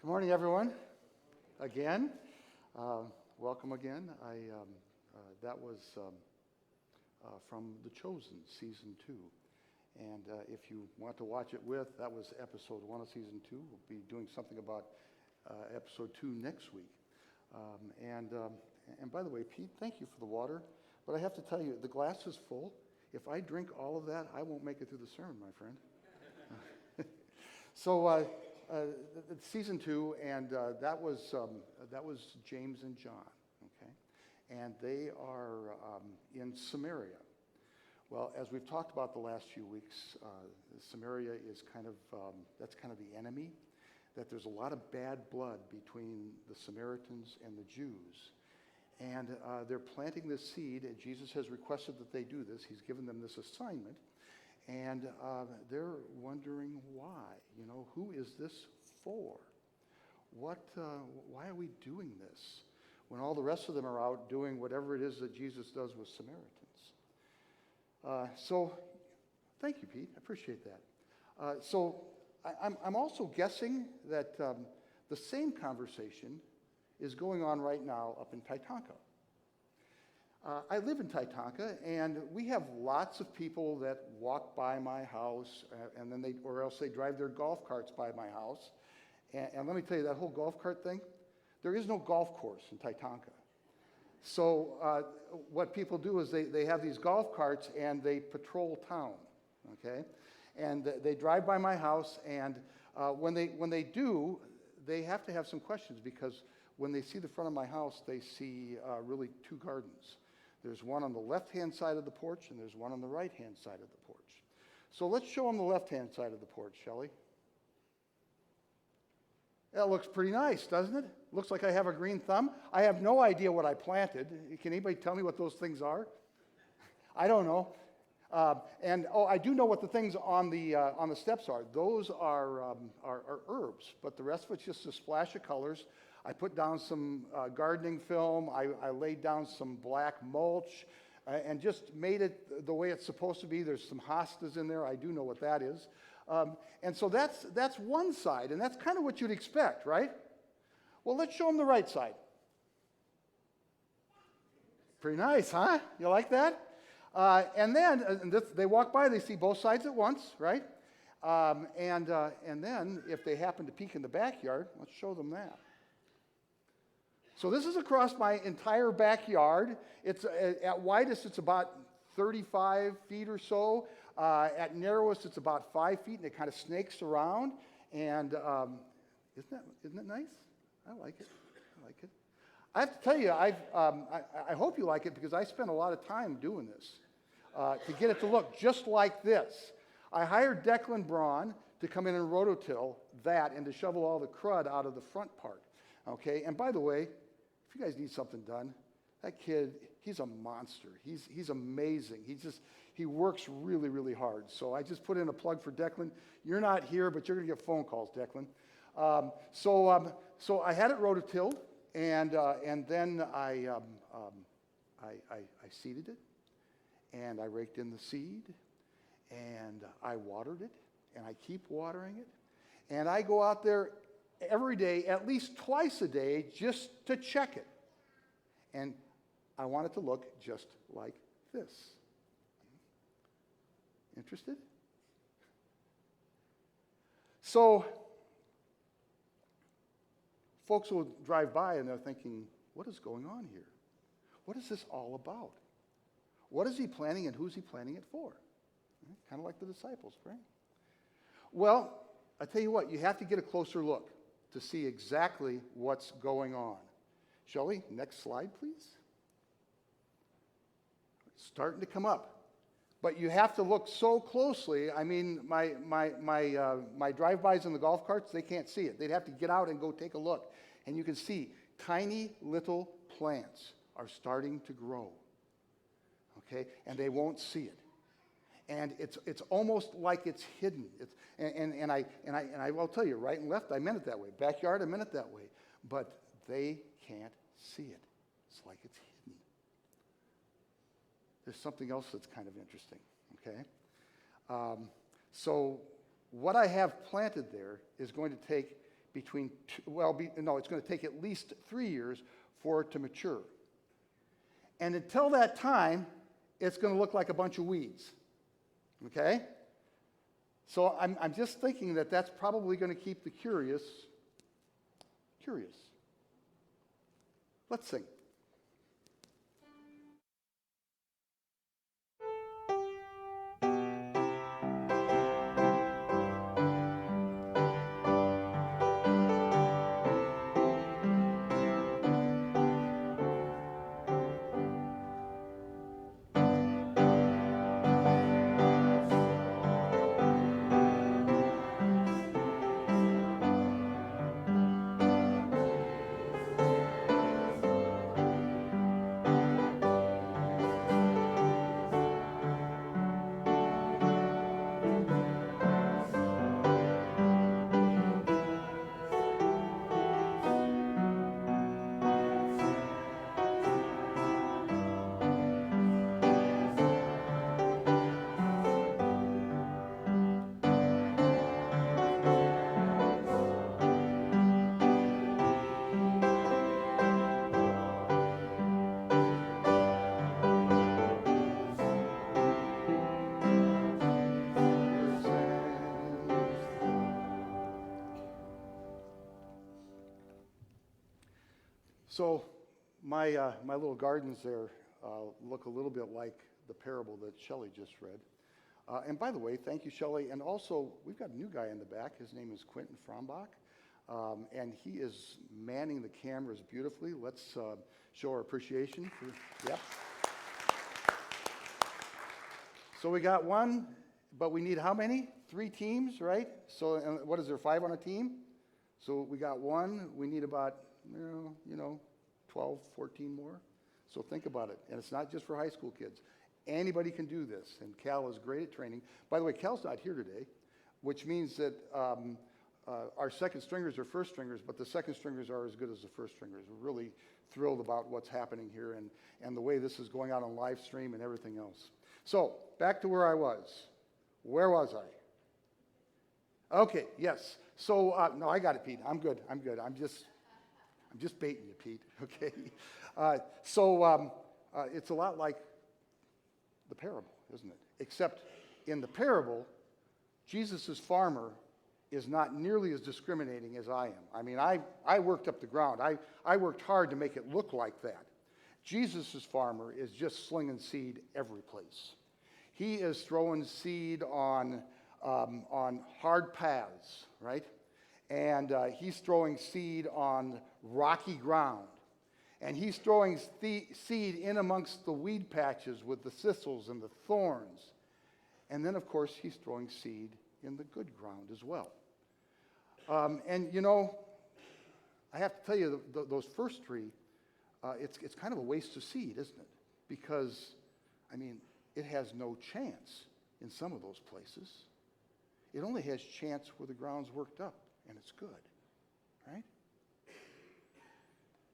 Good morning, everyone. Again, welcome again. That was from The Chosen, season 2. And if you want to watch it with, that was episode 1 of season 2. We'll be doing something about episode 2 next week. And by the way, Pete, thank you for the water. But I have to tell you, the glass is full. If I drink all of that, I won't make it through the sermon, my friend. Season 2, and that was James and John, okay? And they are in Samaria. Well, as we've talked about the last few weeks, Samaria is that's kind of the enemy, that there's a lot of bad blood between the Samaritans and the Jews. And they're planting this seed, and Jesus has requested that they do this. He's given them this assignment. And they're wondering why. You know, who is this for? Why are we doing this when all the rest of them are out doing whatever it is that Jesus does with Samaritans? So, thank you, Pete. I appreciate that. I'm also guessing that the same conversation is going on right now up in Titanca. I live in Titanca, and we have lots of people that walk by my house, or else they drive their golf carts by my house. And let me tell you, that whole golf cart thing, there is no golf course in Titanca. So what people do is they have these golf carts, and they patrol town, okay? And they drive by my house, and when they do, they have to have some questions, because when they see the front of my house, they see really 2 gardens. There's one on the left-hand side of the porch, and there's one on the right-hand side of the porch. So let's show them the left-hand side of the porch, shall we? That looks pretty nice, doesn't it? Looks like I have a green thumb. I have no idea what I planted. Can anybody tell me what those things are? I don't know. I do know what the things on the steps are. Those are herbs, but the rest of it's just a splash of colors. I put down some gardening film. I laid down some black mulch and just made it the way it's supposed to be. There's some hostas in there. I do know what that is. And so that's one side, and that's kind of what you'd expect, right? Well, let's show them the right side. Pretty nice, huh? You like that? They walk by, they see both sides at once, right? And then if they happen to peek in the backyard, let's show them that. So this is across my entire backyard. It's at widest, it's about 35 feet or so. At narrowest, it's about 5 feet, and it kind of snakes around. And isn't it nice? I like it. I have to tell you, I hope you like it, because I spent a lot of time doing this to get it to look just like this. I hired Declan Braun to come in and rototill that and to shovel all the crud out of the front part. Okay, and by the way, if you guys need something done, that kid, he's a monster. He's amazing. He works really, really hard. So I just put in a plug for Declan. You're not here, but you're going to get phone calls, Declan. So I had it rototilled, and then I seeded it, and I raked in the seed, and I watered it, and I keep watering it, and I go out there every day, at least twice a day, just to check it. And I want it to look just like this. Interested? So, folks will drive by and they're thinking, what is going on here? What is this all about? What is he planning, and who's he planning it for? Kind of like the disciples, right? Well, I tell you what, you have to get a closer look to see exactly what's going on. Shall we? Next slide, please. It's starting to come up. But you have to look so closely. I mean, my drive-bys in the golf carts, they can't see it. They'd have to get out and go take a look. And you can see tiny little plants are starting to grow. Okay? And they won't see it. And it's almost like it's hidden. And I will tell you, right and left, I meant it that way. Backyard, I meant it that way. But they can't see it. It's like it's hidden. There's something else that's kind of interesting, okay? So what I have planted there is going to take it's going to take at least 3 years for it to mature. And until that time, it's going to look like a bunch of weeds. Okay? So I'm just thinking that that's probably going to keep the curious. Let's sing. So my little gardens there look a little bit like the parable that Shelley just read. And by the way, thank you, Shelley. And also, we've got a new guy in the back. His name is Quentin Frombach. And he is manning the cameras beautifully. Let's show our appreciation. Yep. So we got one, but we need how many? 3 teams, right? So and what is there, 5 on a team? So we got one. We need about 12, 14 more. So think about it. And it's not just for high school kids. Anybody can do this. And Cal is great at training. By the way, Cal's not here today, which means that our second stringers are first stringers, but the second stringers are as good as the first stringers. We're really thrilled about what's happening here and the way this is going out on live stream and everything else. So back to where I was. Where was I? Okay, yes. So, no, I got it, Pete. I'm good. I'm just baiting you, Pete, okay? It's a lot like the parable, isn't it? Except in the parable, Jesus' farmer is not nearly as discriminating as I am. I mean, I worked up the ground. I worked hard to make it look like that. Jesus' farmer is just slinging seed every place. He is throwing seed on hard paths, right? And he's throwing seed on rocky ground. And he's throwing seed in amongst the weed patches with the thistles and the thorns. And then, of course, he's throwing seed in the good ground as well. I have to tell you, those first 3, it's kind of a waste of seed, isn't it? Because, it has no chance in some of those places. It only has chance where the ground's worked up and it's good, right?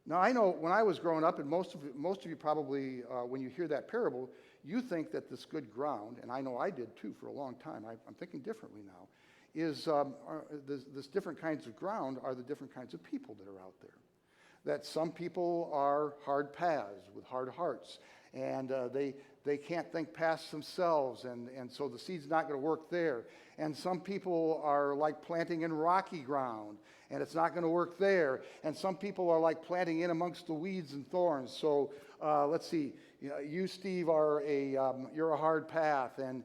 Now, I know when I was growing up, and most of you probably, when you hear that parable, you think that this good ground, and I know I did too for a long time, I'm thinking differently now, is this different kinds of ground are the different kinds of people that are out there. That some people are hard paths with hard hearts, and they can't think past themselves, and so the seed's not going to work there. And some people are like planting in rocky ground, and it's not going to work there. And some people are like planting in amongst the weeds and thorns. So let's see. You, Steve, you're a hard path, and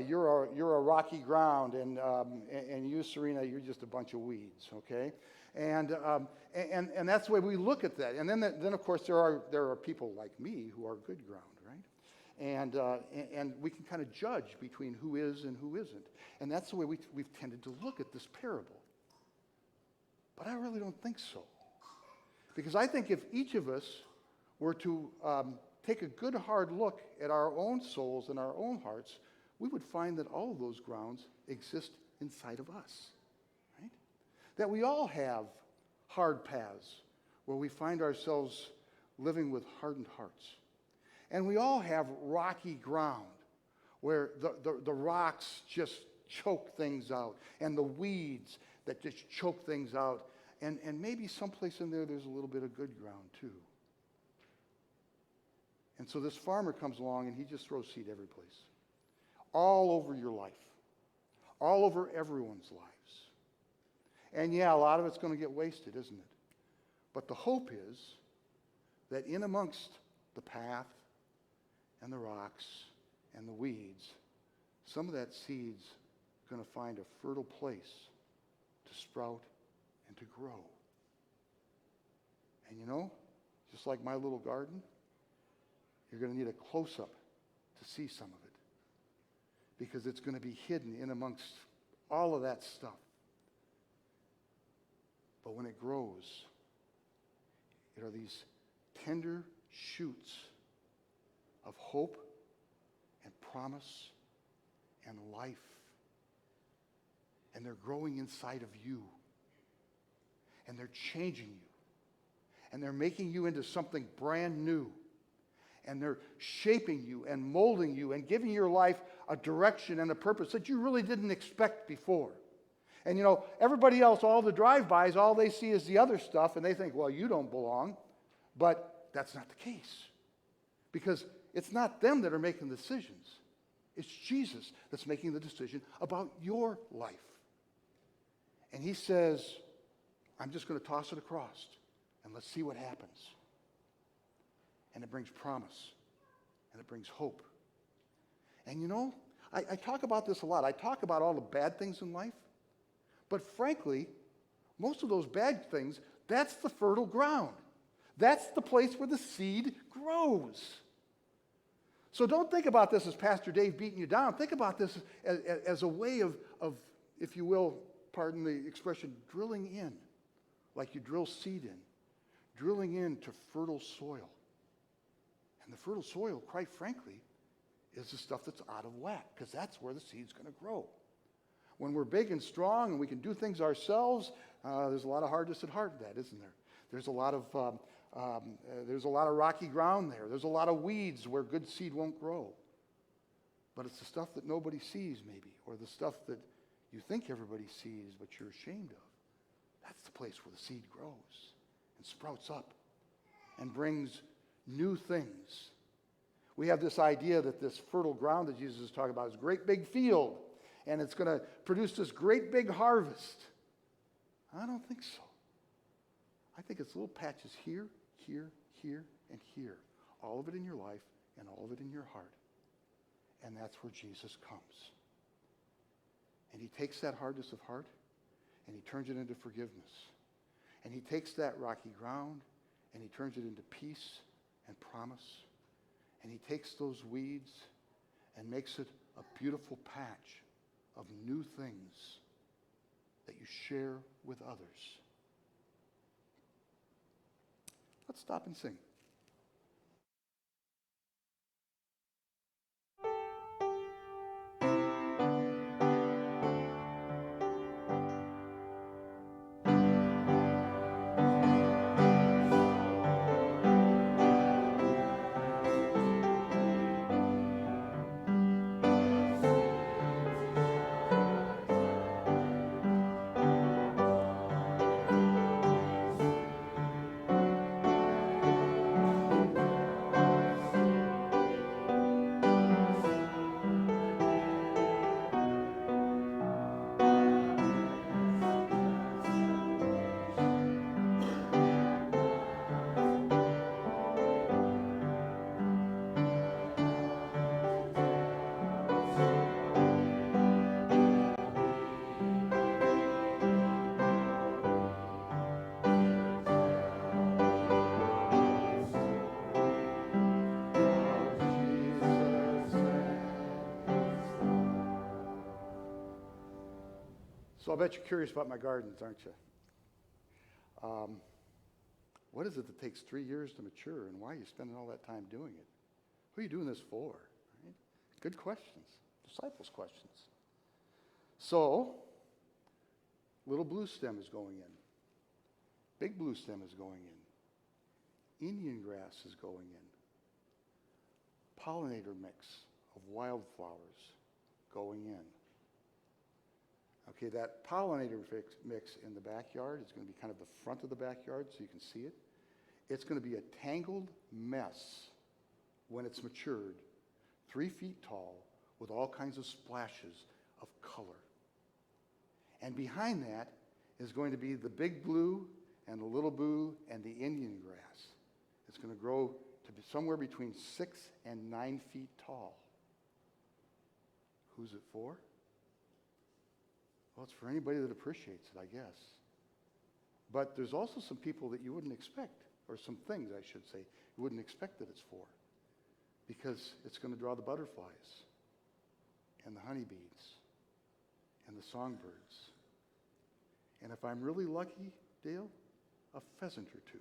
you're a rocky ground, and you, Serena, you're just a bunch of weeds. Okay, and that's the way we look at that. And then of course there are people like me who are good ground, right? And we can kind of judge between who is and who isn't. And that's the way we've tended to look at this parable. But I really don't think so. Because I think if each of us were to take a good hard look at our own souls and our own hearts, we would find that all of those grounds exist inside of us, right? That we all have hard paths where we find ourselves living with hardened hearts. And we all have rocky ground where the rocks just choke things out, and the weeds that just choke things out. And maybe someplace in there, there's a little bit of good ground too. And so this farmer comes along and he just throws seed every place. All over your life. All over everyone's lives. And yeah, a lot of it's going to get wasted, isn't it? But the hope is that in amongst the path and the rocks and the weeds, some of that seed's going to find a fertile place to sprout and to grow. And you know, just like my little garden, you're going to need a close-up to see some of it, because it's going to be hidden in amongst all of that stuff. But when it grows, it are these tender shoots of hope and promise and life. And they're growing inside of you. And they're changing you. And they're making you into something brand new. And they're shaping you and molding you and giving your life a direction and a purpose that you really didn't expect before. And you know, everybody else, all the drive-bys, all they see is the other stuff, and they think, well, you don't belong. But that's not the case. Because it's not them that are making the decisions. It's Jesus that's making the decision about your life. And he says, I'm just going to toss it across, and let's see what happens. And it brings promise, and it brings hope. And you know, I talk about this a lot. I talk about all the bad things in life. But frankly, most of those bad things, that's the fertile ground. That's the place where the seed grows. So don't think about this as Pastor Dave beating you down. Think about this as a way of, if you will, pardon the expression, drilling in, like you drill seed in, drilling into fertile soil. And the fertile soil, quite frankly, is the stuff that's out of whack, because that's where the seed's going to grow. When we're big and strong and we can do things ourselves, there's a lot of hardness at heart in that, isn't there? There's a lot of rocky ground there. There's a lot of weeds where good seed won't grow. But it's the stuff that nobody sees, maybe, or the stuff that you think everybody sees but you're ashamed of. That's the place where the seed grows and sprouts up and brings new things. We have this idea that this fertile ground that Jesus is talking about is a great big field, and it's going to produce this great big harvest. I don't think so. I think it's little patches here, here, here, and here. All of it in your life and all of it in your heart. And that's where Jesus comes. And he takes that hardness of heart and he turns it into forgiveness. And he takes that rocky ground and he turns it into peace and promise. And he takes those weeds and makes it a beautiful patch of new things that you share with others. Let's stop and sing. So I bet you're curious about my gardens, aren't you? What is it that takes 3 years to mature, and why are you spending all that time doing it? Who are you doing this for? Right? Good questions, disciples' questions. So, little blue stem is going in. Big blue stem is going in. Indian grass is going in. Pollinator mix of wildflowers going in. Okay, that pollinator mix in the backyard is going to be kind of the front of the backyard so you can see it. It's going to be a tangled mess when it's matured, 3 feet tall, with all kinds of splashes of color. And behind that is going to be the big blue and the little blue and the Indian grass. It's going to grow to be somewhere between 6 and 9 feet tall. Who's it for? Well, it's for anybody that appreciates it, I guess. But there's also some people that you wouldn't expect, or some things, I should say, you wouldn't expect that it's for. Because it's going to draw the butterflies and the honeybees and the songbirds. And if I'm really lucky, Dale, a pheasant or two.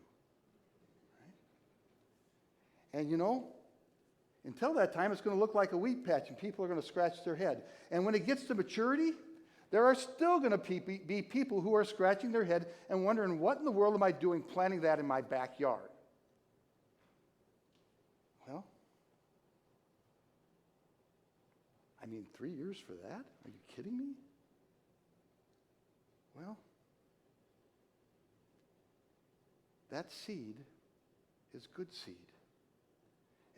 Right? And you know, until that time, it's going to look like a wheat patch, and people are going to scratch their head. And when it gets to maturity, there are still going to be people who are scratching their head and wondering, what in the world am I doing planting that in my backyard? Well, I mean, 3 years for that? Are you kidding me? Well, that seed is good seed.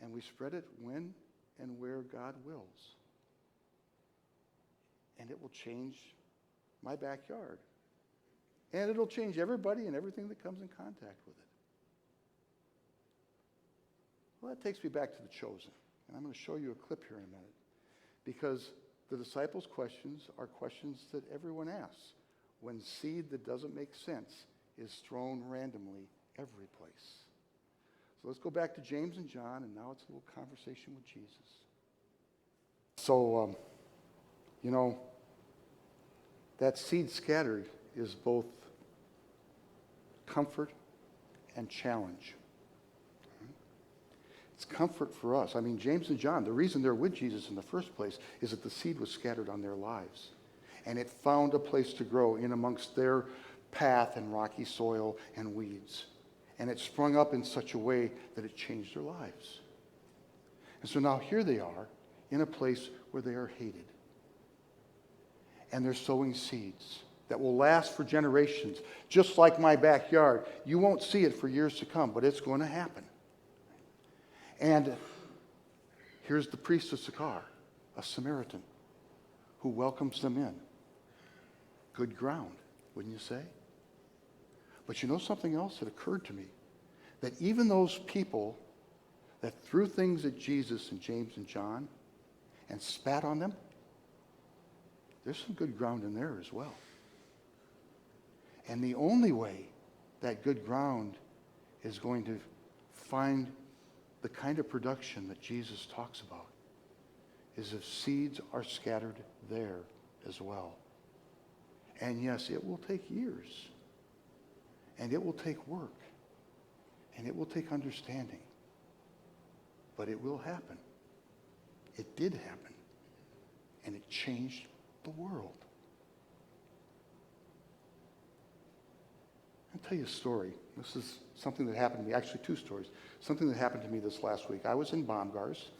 And we spread it when and where God wills. And it will change my backyard. And it'll change everybody and everything that comes in contact with it. Well, that takes me back to the chosen. And I'm going to show you a clip here in a minute. Because the disciples' questions are questions that everyone asks when seed that doesn't make sense is thrown randomly every place. So let's go back to James and John, and now it's a little conversation with Jesus. So, you know, that seed scattered is both comfort and challenge. It's comfort for us. I mean, James and John, the reason they're with Jesus in the first place is that the seed was scattered on their lives. And it found a place to grow in amongst their path and rocky soil and weeds. And it sprung up in such a way that it changed their lives. And so now here they are in a place where they are hated. And they're sowing seeds that will last for generations, just like my backyard. You won't see it for years to come, but it's going to happen. And here's the priest of Sychar, a Samaritan, who welcomes them in. Good ground, wouldn't you say? But you know something else that occurred to me? That even those people that threw things at Jesus and James and John and spat on them, there's some good ground in there as well. And the only way that good ground is going to find the kind of production that Jesus talks about is if seeds are scattered there as well. And yes, it will take years. And it will take work. And it will take understanding. But it will happen. It did happen. And it changed the world. I'll tell you a story. This is something that happened to me, actually 2 stories. Something that happened to me this last week. I was in Baumgars,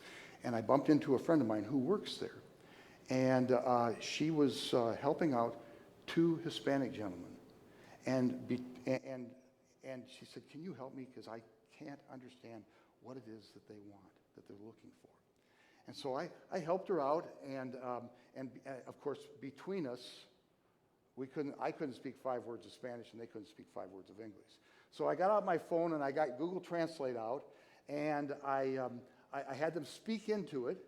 and I bumped into a friend of mine who works there. And she was helping out 2 Hispanic gentlemen. And she said, can you help me? Because I can't understand what it is that they want, that they're looking for. And so I helped her out, and of course, between us, I couldn't speak 5 words of Spanish, and they couldn't speak 5 words of English. So I got out my phone, and I got Google Translate out, and I had them speak into it.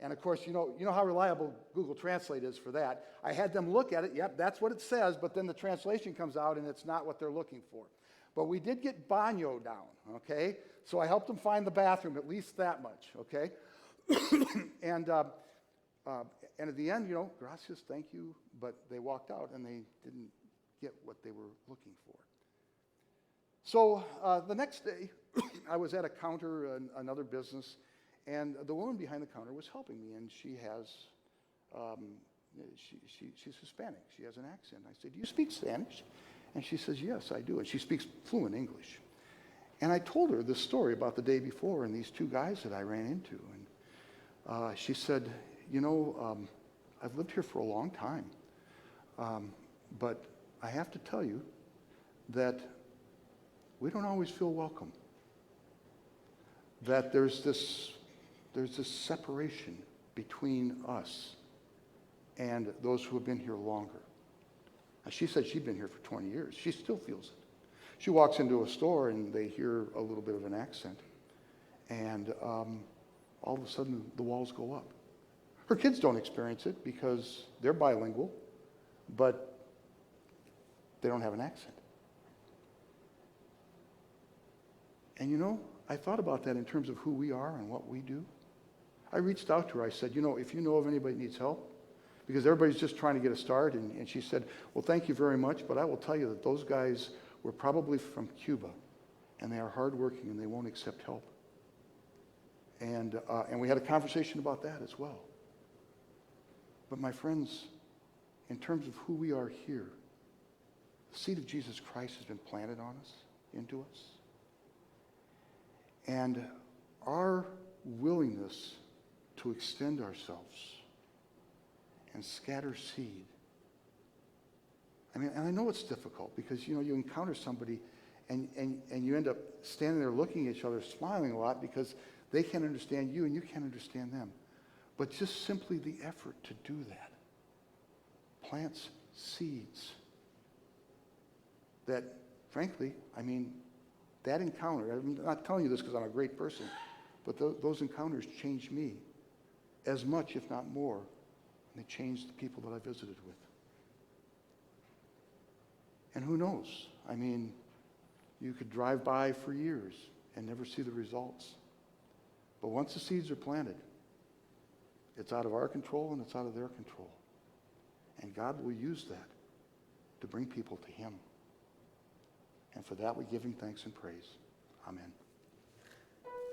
And of course, you know how reliable Google Translate is for that. I had them look at it. Yep, that's what it says, but then the translation comes out, and it's not what they're looking for. But we did get baño down, okay? So I helped them find the bathroom, at least that much, okay? And at the end, gracias, thank you, but they walked out and they didn't get what they were looking for. So the next day, I was at a counter in another business, and the woman behind the counter was helping me, and she has, she's Hispanic. She has an accent. I said, do you speak Spanish? And she says, yes, I do. And she speaks fluent English. And I told her this story about the day before and these 2 guys that I ran into. And she said, I've lived here for a long time. But I have to tell you that we don't always feel welcome. That there's this separation between us and those who have been here longer. Now, she said she'd been here for 20 years. She still feels it. She walks into a store and they hear a little bit of an accent. And all of a sudden, the walls go up. Her kids don't experience it because they're bilingual, but they don't have an accent. And you know, I thought about that in terms of who we are and what we do. I reached out to her. I said, you know, if you know of anybody that needs help, because everybody's just trying to get a start. And she said, well, thank you very much, but I will tell you that those guys were probably from Cuba, and they are hardworking, and they won't accept help. And we had a conversation about that as well. But my friends, in terms of who we are here, the seed of Jesus Christ has been planted on us, into us. And our willingness to extend ourselves and scatter seed. I mean, and I know it's difficult because, you know, you encounter somebody and you end up standing there looking at each other, smiling a lot because they can't understand you and you can't understand them. But just simply the effort to do that plants seeds that, frankly, I mean, that encounter, I'm not telling you this because I'm a great person, but those encounters changed me as much, if not more, and they changed the people that I visited with. And who knows? I mean, you could drive by for years and never see the results. But once the seeds are planted, it's out of our control and it's out of their control. And God will use that to bring people to him. And for that we give him thanks and praise. Amen.